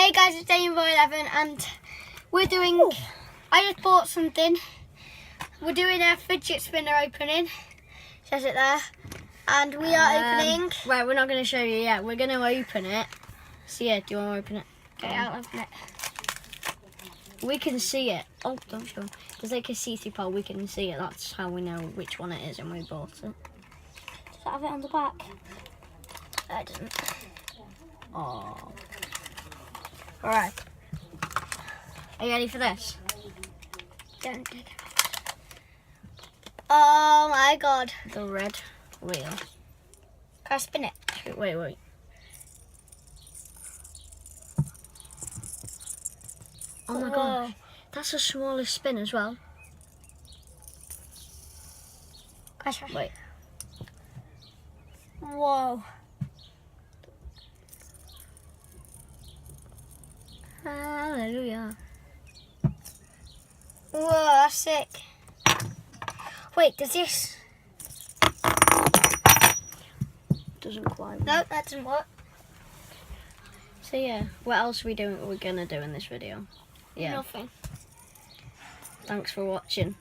Hey guys, it's Boy11 and we're doing, I just bought something. We're doing a fidget spinner opening, says it there. And we are opening. Right, we're not going to show you yet, we're going to open it. So yeah, do you want to open it? Okay, I'll open it. We can see it. Oh, don't show them. There's like a see-through pole, we can see it. That's how we know which one it is and we bought it. Does that have it on the back? No, it doesn't. Oh. Alright. Are you ready for this? Don't take it off. Oh my god. The red wheel. Can I spin it? Wait. Oh my god. That's a smaller spin as well. Can I try? Wait. Whoa. Hallelujah. Whoa, that's sick. Wait, does this? Doesn't quite work. No, that doesn't work. So yeah, what else are we doing? We're gonna do in this video? Yeah. Nothing. Thanks for watching.